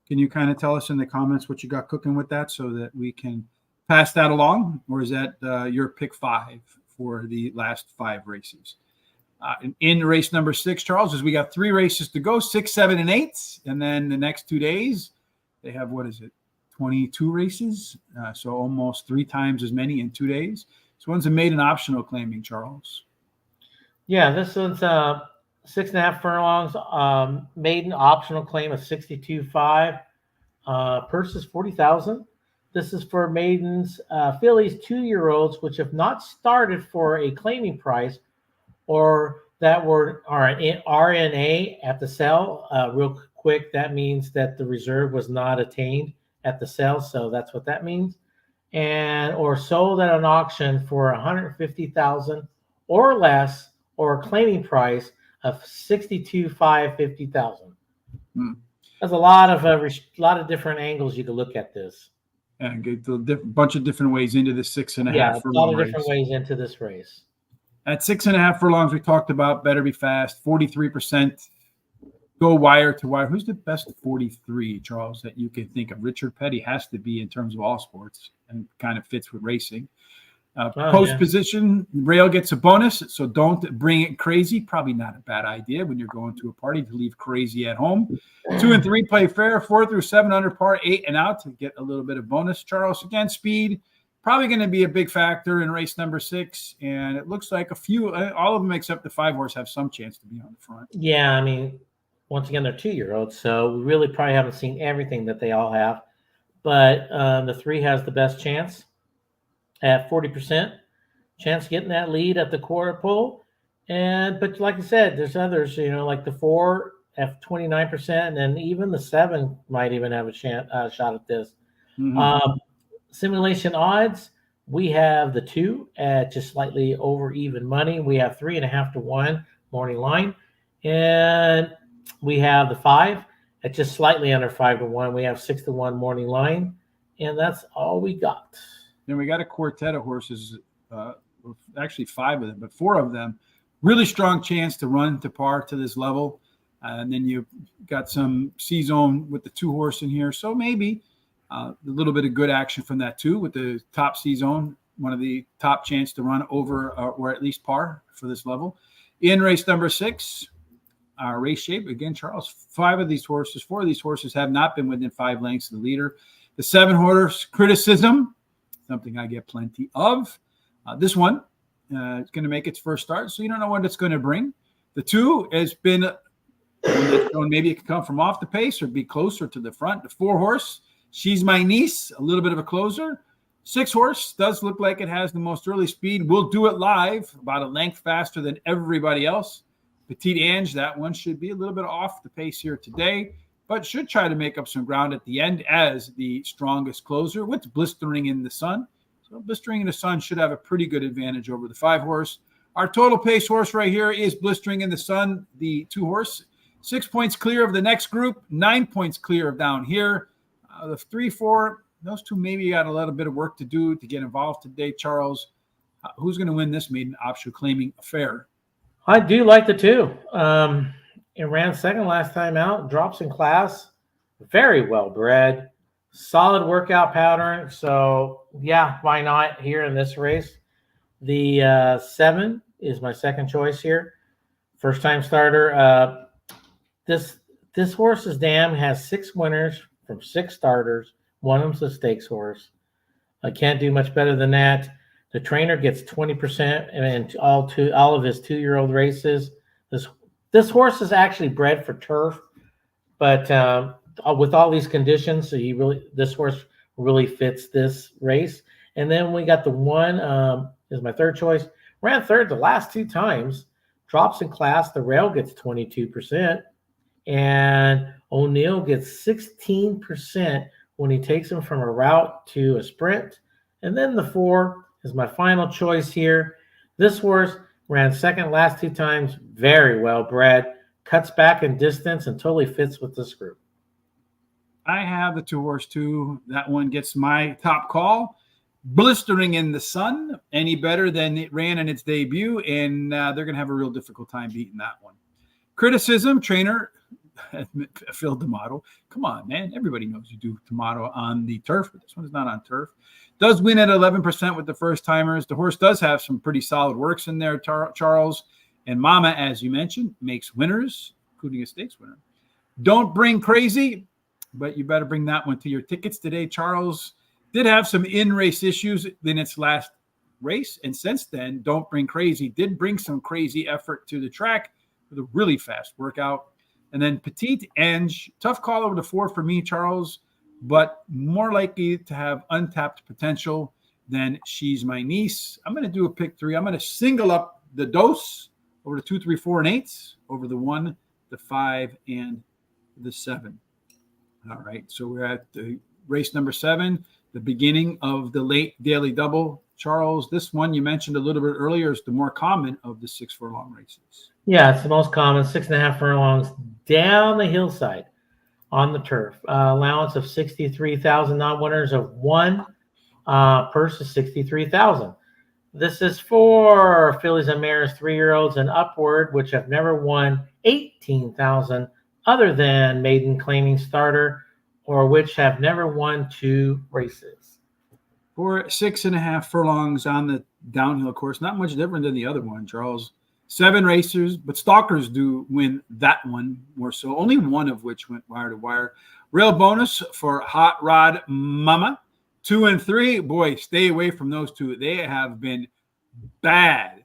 can you kind of tell us in the comments what you got cooking with that so that we can pass that along, or is that your pick 5 for the last 5 races? In race number 6, Charles, as we got 3 races to go, 6, 7, and 8, and then the next 2 days they have 22 races, so almost 3 times as many in 2 days. This one's a maiden optional claiming, Charles. Yeah, this one's 6.5 furlongs, maiden optional claim of 62.5. Purse is 40,000. This is for maidens, fillies, 2-year-olds, which have not started for a claiming price, or that are in RNA at the sale. Real quick, that means that the reserve was not attained at the sale, so that's what that means. Or sold at an auction for 150,000 or less, or a claiming price of 62,550,000. There's a lot of different angles you can look at this. And get a bunch of different ways into the 6.5 a furlong lot of race. different ways into this race. At 6.5 furlongs, we talked about better be fast, 43%. Go wire to wire. Who's the best 43, Charles, that you can think of? Richard Petty has to be in terms of all sports, and kind of fits with racing. Post position, rail gets a bonus, so don't bring it crazy. Probably not a bad idea when you're going to a party to leave crazy at home. 2 and 3 play fair, 4 through 7 under par, 8 and out to get a little bit of bonus. Charles, again, speed, probably going to be a big factor in race number 6. And it looks like all of them except the 5 horse have some chance to be on the front. Yeah, once again, they're 2-year-olds, so we really probably haven't seen everything that they all have. But the 3 has the best chance at 40% chance of getting that lead at the quarter pole. But like I said, there's others, like the 4 at 29%, and then even the 7 might even have a shot at this. Mm-hmm. Simulation odds, we have the 2 at just slightly over even money. We have 3.5 to 1 morning line, and we have the 5 at just slightly under 5 to 1. We have 6 to 1 morning line, and that's all we got. Then we got a quartet of horses, actually 5 of them, but 4 of them, really strong chance to run to par to this level. And then you got some C-zone with the 2 horse in here. So maybe a little bit of good action from that too, with the top C-zone. one of the top chance to run over or at least par for this level. In race number 6, our race shape, again, Charles, 4 of these horses have not been within 5 lengths of the leader. The 7 horse Criticism, something I get plenty of. This one is going to make its first start, so you don't know what it's going to bring. The 2 has been maybe it can come from off the pace or be closer to the front. The 4 horse, She's My Niece, a little bit of a closer. 6 horse does look like it has the most early speed. We'll do it live, about a length faster than everybody else. Petite Ange, that one should be a little bit off the pace here today, but should try to make up some ground at the end as the strongest closer with Blistering in the Sun. So Blistering in the Sun should have a pretty good advantage over the 5 horse. Our total pace horse right here is Blistering in the Sun, the 2 horse. 6 points clear of the next group, 9 points clear of down here. The 3, 4, those 2 maybe got a little bit of work to do to get involved today. Charles, who's going to win this maiden option claiming affair? I do like the 2. It ran second last time out, drops in class, very well bred, solid workout pattern. So yeah, why not here in this race? The 7 is my second choice here. First time starter. This horse's dam has 6 winners from 6 starters. One of them's a stakes horse. I can't do much better than that. The trainer gets 20% in all of his 2-year-old races. This horse is actually bred for turf, but with all these conditions, so this horse really fits this race. And then we got the 1 is my third choice. Ran third the last 2 times. Drops in class. The rail gets 22%, and O'Neill gets 16% when he takes him from a route to a sprint. And then the 4 is my final choice here. This horse ran second last 2 times, very well bred, cuts back in distance, and totally fits with this group. I have the 2 horse too. That one gets my top call. Blistering in the Sun, any better than it ran in its debut, and they're going to have a real difficult time beating that one. Criticism, trainer, Phil D'Amato. Come on, man. Everybody knows you do D'Amato on the turf, but this one is not on turf. Does win at 11% with the first timers. The horse does have some pretty solid works in there, Charles. And Mama, as you mentioned, makes winners, including a stakes winner. Don't Bring Crazy, but you better bring that one to your tickets today. Charles did have some in-race issues in its last race, and since then, Don't Bring Crazy did bring some crazy effort to the track with a really fast workout. And then Petite Ange, tough call over the 4 for me, Charles, but more likely to have untapped potential than She's My Niece. I'm going to do a pick 3. I'm going to single up the dose over the 2, 3, 4, and 8s over the 1, the 5, and the 7. All right, so we're at the race number 7, the beginning of the late daily double. Charles, this one you mentioned a little bit earlier is the more common of the 6 furlong races. Yeah, it's the most common, 6.5 furlongs down the hillside on the turf. Allowance of 63,000, non-winners of 1. Purse is 63,000. This is for fillies and mares, 3-year-olds and upward, which have never won 18,000 other than maiden claiming starter, or which have never won 2 races. For 6.5 furlongs on the downhill course, not much different than the other one, Charles. 7 racers, but stalkers do win that one more so, only 1 of which went wire to wire. Rail bonus for Hot Rod Mama. 2 and 3, boy, stay away from those 2. They have been bad.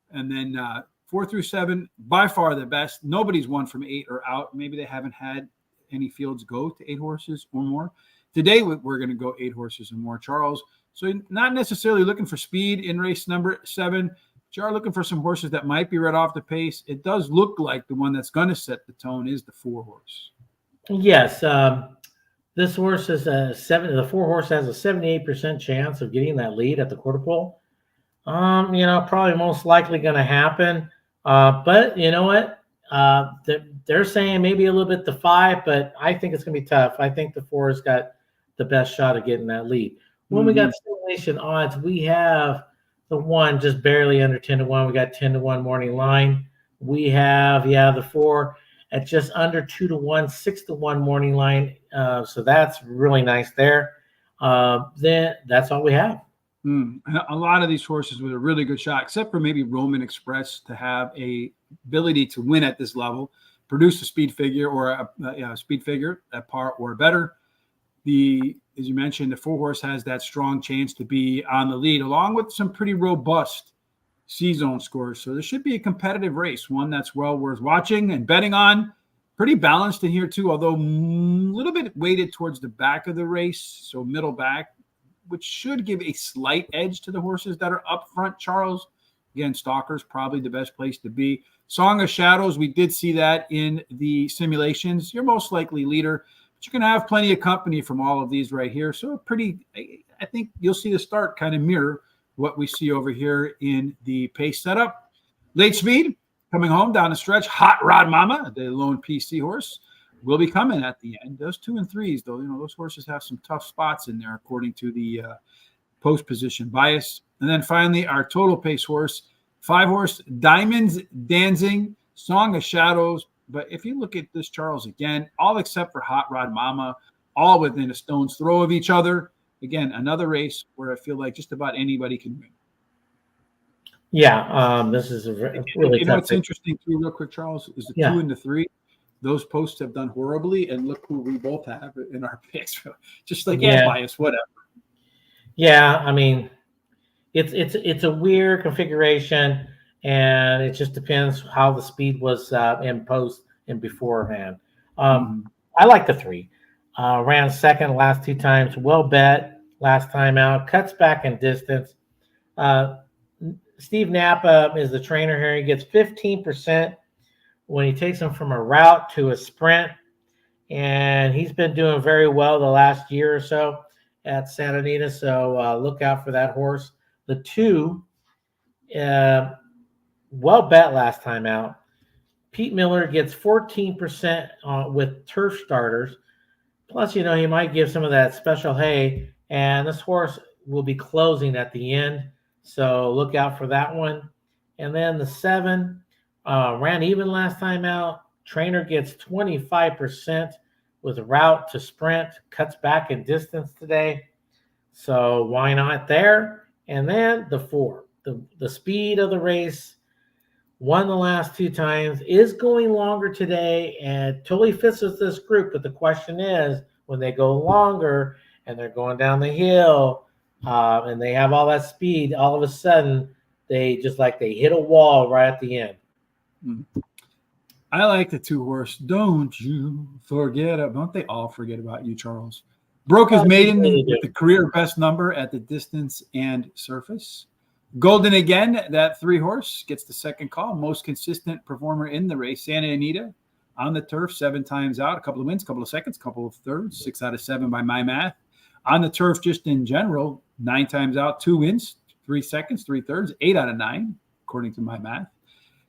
And then 4 through 7, by far the best. Nobody's won from 8 or out. Maybe they haven't had any fields go to 8 horses or more. Today, we're going to go 8 horses or more, Charles. So not necessarily looking for speed in race number 7. But you are looking for some horses that might be right off the pace. It does look like the one that's going to set the tone is the 4 horse. Yes, this horse is a 7. The 4 horse has a 78% chance of getting that lead at the quarter pole. Probably most likely going to happen. But you know what? They're saying maybe a little bit the 5, but I think it's going to be tough. I think the 4 has got the best shot of getting that lead. When we got simulation odds, we have the 1 just barely under 10-1. We got 10-1 morning line. We have, the 4 at just under 2-1, 6-1 morning line. So that's really nice there. Then that's all we have. And a lot of these horses with a really good shot, except for maybe Roman Express, to have a ability to win at this level, produce a speed figure or a speed figure at par or better. As you mentioned, the 4-horse has that strong chance to be on the lead, along with some pretty robust C-zone scores. So this should be a competitive race, one that's well worth watching and betting on. Pretty balanced in here too, although a little bit weighted towards the back of the race, so middle back, which should give a slight edge to the horses that are up front, Charles. Again, Stalker's probably the best place to be. Song of Shadows, we did see that in the simulations. You're most likely leader, but you're going to have plenty of company from all of these right here. So I think you'll see the start kind of mirror what we see over here in the pace setup. Late Speed, coming home down the stretch. Hot Rod Mama, the lone PC horse, will be coming at the end. Those 2 and 3s, though, those horses have some tough spots in there according to the post position bias. And then finally, our total pace horse, 5-horse Diamonds Dancing, Song of Shadows. But if you look at this, Charles, again, all except for Hot Rod Mama, all within a stone's throw of each other. Again, another race where I feel like just about anybody can win. Yeah, this is a really tough. What's interesting too, real quick, Charles, is the 2 and the 3. Those posts have done horribly, and look who we both have in our picks. Just like bias, whatever. Yeah, I mean, it's a weird configuration, and it just depends how the speed was in post and beforehand. I like the 3. Ran second last 2 times. Well bet last time out. Cuts back in distance. Steve Napa is the trainer here. He gets 15% when he takes him from a route to a sprint. And he's been doing very well the last year or so at Santa Anita. So look out for that horse. The 2, well bet last time out. Pete Miller gets 14% with turf starters. Plus, he might give some of that special hay. And this horse will be closing at the end. So look out for that one. And then the 7 ran even last time out. Trainer gets 25% with route to sprint. Cuts back in distance today. So why not there? And then the 4. The speed of the race. Won the last 2 times. Is going longer today. And totally fits with this group. But the question is, when they go longer and they're going down the hill, and they have all that speed, all of a sudden they hit a wall right at the end. I like the 2-horse. Don't you forget about? Don't they all forget about you, Charles? Broke his maiden with the career best number at the distance and surface. Golden again, that 3-horse gets the second call. Most consistent performer in the race. Santa Anita on the turf 7 times out. A couple of wins, a couple of seconds, a couple of thirds. 6 out of 7 by my math. On the turf, just in general, 9 times out, 2 wins, 3 seconds, 3 thirds, 8 out of 9, according to my math.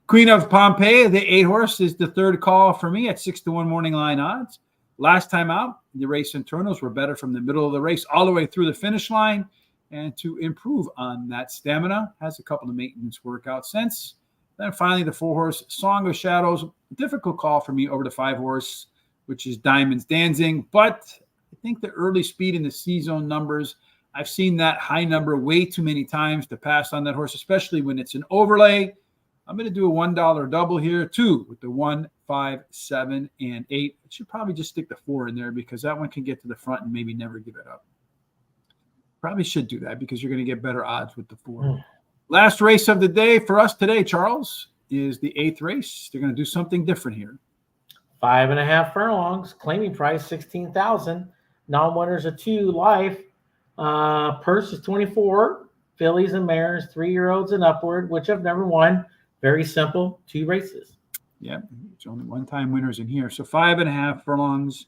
Queen of Pompeii, the 8-horse, is the third call for me at 6-1 morning line odds. Last time out, the race internals were better from the middle of the race all the way through the finish line. And to improve on that stamina, has a couple of maintenance workouts since. Then finally, the 4-horse, Song of Shadows, difficult call for me over the 5-horse, which is Diamonds Dancing. But I think the early speed in the C-zone numbers, I've seen that high number way too many times to pass on that horse, especially when it's an overlay. I'm going to do a $1 double here, too, with the 1, 5, 7, and 8. I should probably just stick the 4 in there because that one can get to the front and maybe never give it up. Probably should do that because you're going to get better odds with the 4. Last race of the day for us today, Charles, is the 8th race. They're going to do something different here. 5.5 furlongs, claiming price 16,000. Non-winners of 2 life. Purse is 24. Fillies and mares, 3-year-olds and upward, which have never won. Very simple, 2 races. Yeah, it's only one-time winners in here. So 5.5 furlongs.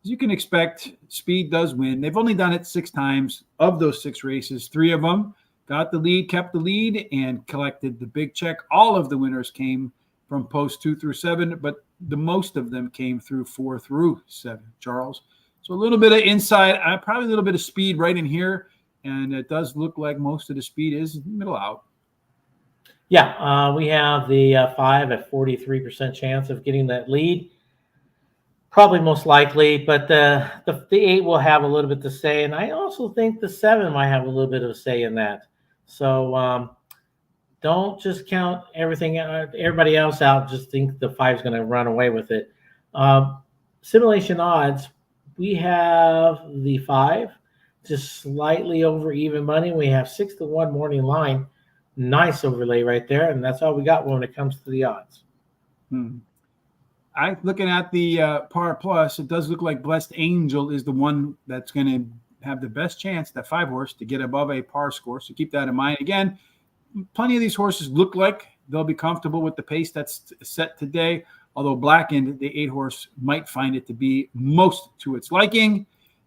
As you can expect, speed does win. They've only done it 6 times. Of those 6 races, 3 of them got the lead, kept the lead, and collected the big check. All of the winners came from post 2 through 7, but the most of them came through 4 through 7, Charles. So a little bit of inside, probably a little bit of speed right in here, and it does look like most of the speed is middle out. Yeah, we have the 5 at 43% chance of getting that lead. Probably most likely, but the 8 will have a little bit to say, and I also think the 7 might have a little bit of a say in that. So don't just count everybody else out. Just think the 5 is going to run away with it. Simulation odds, we have the 5, just slightly over even money. We have 6-1 morning line. Nice overlay right there, and that's all we got when it comes to the odds. I looking at the par plus, it does look like Blessed Angel is the one that's going to have the best chance, that 5 horse, to get above a par score. So keep that in mind. Again, plenty of these horses look like they'll be comfortable with the pace that's set today. Although Blackened, the 8 horse, might find it to be most to its liking.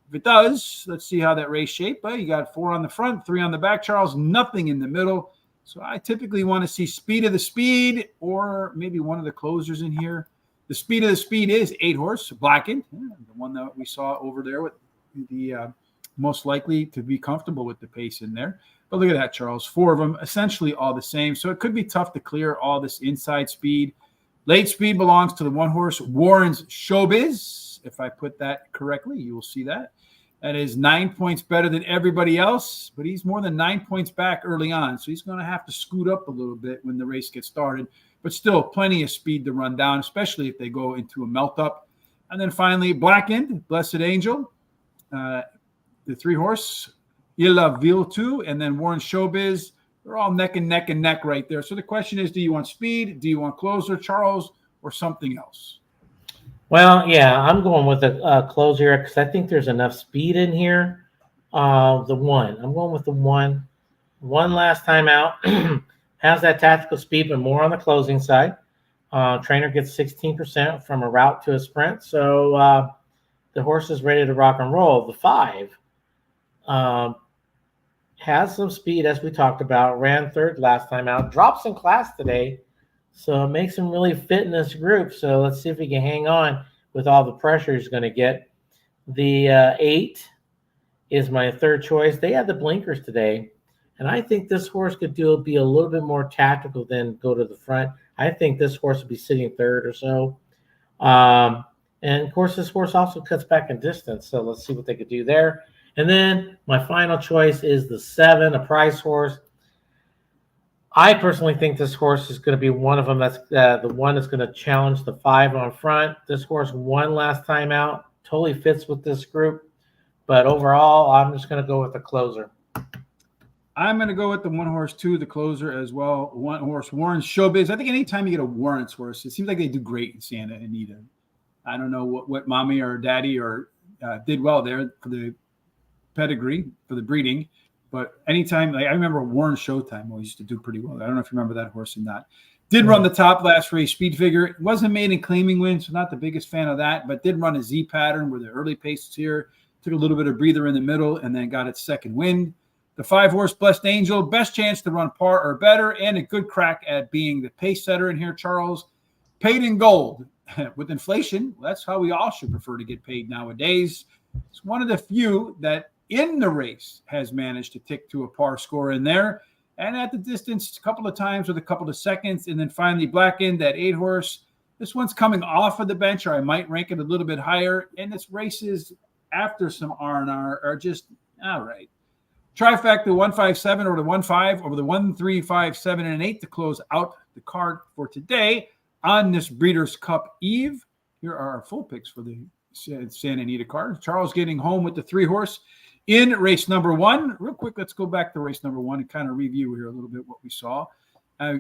If it does, let's see how that race shaped. But you got 4 on the front, 3 on the back, Charles, nothing in the middle. So I typically want to see speed of the speed, or maybe one of the closers in here. The speed of the speed is 8 horse, Blackened, the one that we saw over there with the most likely to be comfortable with the pace in there. But look at that, Charles. 4 of them, essentially all the same. So it could be tough to clear all this inside speed. Late speed belongs to the 1 horse, Warren's Showbiz. If I put that correctly, you will see that. That is 9 points better than everybody else, but he's more than 9 points back early on. So he's going to have to scoot up a little bit when the race gets started. But still plenty of speed to run down, especially if they go into a melt-up. And then finally, Blackened, Blessed Angel, the 3 horse, Il Ville 2, and then Warren Showbiz. They're all neck and neck right there. So the question is, do you want speed? Do you want closer, Charles, or something else? Well, yeah, I'm going with a closer because I think there's enough speed in here. The 1. I'm going with the 1. 1 last time out. Has that tactical speed, but more on the closing side. Trainer gets 16% from a route to a sprint. So the horse is ready to rock and roll. The 5 has some speed, as we talked about. Ran 3rd last time out. Drops in class today. So it makes him really fit in this group. So let's see if he can hang on with all the pressure he's going to get. The 8 is my 3rd choice. They had the blinkers today. And I think this horse could be a little bit more tactical than go to the front. I think this horse would be sitting 3rd or so. And, of course, this horse also cuts back in distance. So let's see what they could do there. And then my final choice is the 7, a price horse. I personally think this horse is going to be one of them that's the one that's going to challenge the 5 on front. This horse won last time out. Totally fits with this group. But overall, I'm just going to go with the closer. I'm going to go with the 1 horse 2, the closer as well. 1 horse, Warren's Showbiz. I think anytime you get a Warren's horse, it seems like they do great in Santa Anita. I don't know what mommy or daddy did well there for the pedigree, for the breeding. But anytime, I remember Warren Showtime always used to do pretty well. I don't know if you remember that horse or not. Did run the top last race, speed figure. It wasn't made in claiming win, so not the biggest fan of that, but did run a Z pattern where the early pace is here. Took a little bit of breather in the middle and then got its 2nd wind. The 5 horse Blessed Angel, best chance to run par or better, and a good crack at being the pace setter in here, Charles. Paid in gold. With inflation, that's how we all should prefer to get paid nowadays. It's one of the few that in the race has managed to tick to a par score in there. And at the distance, a couple of times with a couple of seconds. And then finally, Blackened, that 8 horse. This one's coming off of the bench, or I might rank it a little bit higher. And its races after some R&R are just all right. Trifecta 157 over the 1-5 over the 1, 3, 5, 7, and 8 to close out the card for today on this Breeders' Cup Eve. Here are our full picks for the Santa Anita card. Charles getting home with the 3 horse in race number 1. Real quick, let's go back to race number 1 and kind of review here a little bit what we saw.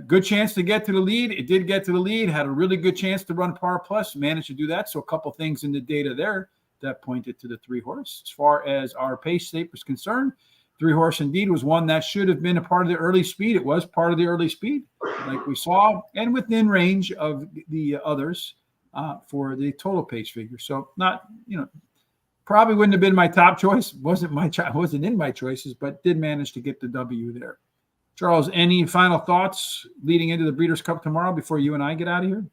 Good chance to get to the lead. It did get to the lead. Had a really good chance to run par plus. Managed to do that. So a couple things in the data there that pointed to the 3 horse. As far as our pace state was concerned, 3 horse indeed was one that should have been a part of the early speed. It was part of the early speed, like we saw, and within range of the others for the total pace figure. So not, probably wouldn't have been my top choice. Wasn't in my choices, but did manage to get the W there. Charles, any final thoughts leading into the Breeders' Cup tomorrow before you and I get out of here?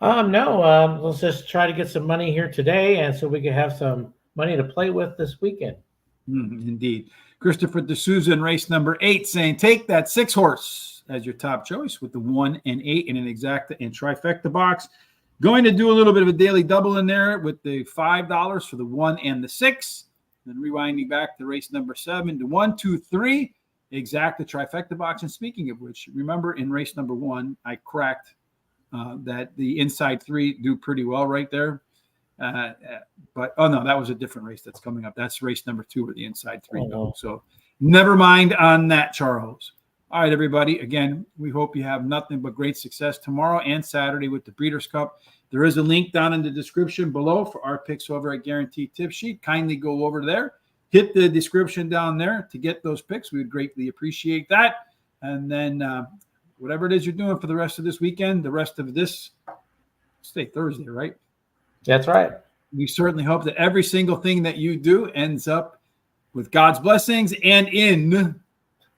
No. Let's just try to get some money here today, and so we can have some money to play with this weekend. Indeed. Christopher D'Souza in race number 8 saying, take that 6 horse as your top choice with the 1 and 8 in an exacta and trifecta box. Going to do a little bit of a daily double in there with the $5 for the 1 and the 6. Then rewinding back to race number 7 to 1, 2, 3. Exact the trifecta box. And speaking of which, remember in race number 1, I cracked that the inside 3 do pretty well right there. But oh no, that was a different race that's coming up. That's race number 2 where the inside 3 go. So never mind on that, Charles. All right, everybody. Again, we hope you have nothing but great success tomorrow and Saturday with the Breeders' Cup. There is a link down in the description below for our picks over at Guaranteed Tip Sheet. Kindly go over there. Hit the description down there to get those picks. We would greatly appreciate that. And then whatever it is you're doing for the rest of this weekend, the rest of this, stay Thursday, right? That's right. We certainly hope that every single thing that you do ends up with God's blessings and in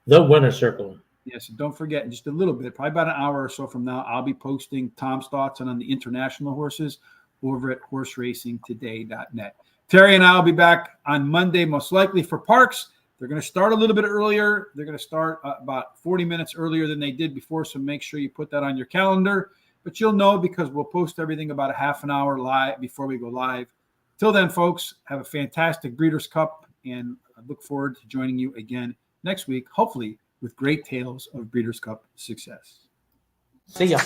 the winner's circle. Yes, and don't forget, in just a little bit, probably about an hour or so from now, I'll be posting Tom's thoughts on the international horses over at horseracingtoday.net. Terry and I will be back on Monday, most likely for Parks. They're going to start a little bit earlier. They're going to start about 40 minutes earlier than they did before, so make sure you put that on your calendar. But you'll know because we'll post everything about a half an hour live before we go live. Till then, folks, have a fantastic Breeders' Cup, and I look forward to joining you again next week, hopefully with great tales of Breeders' Cup success. See ya.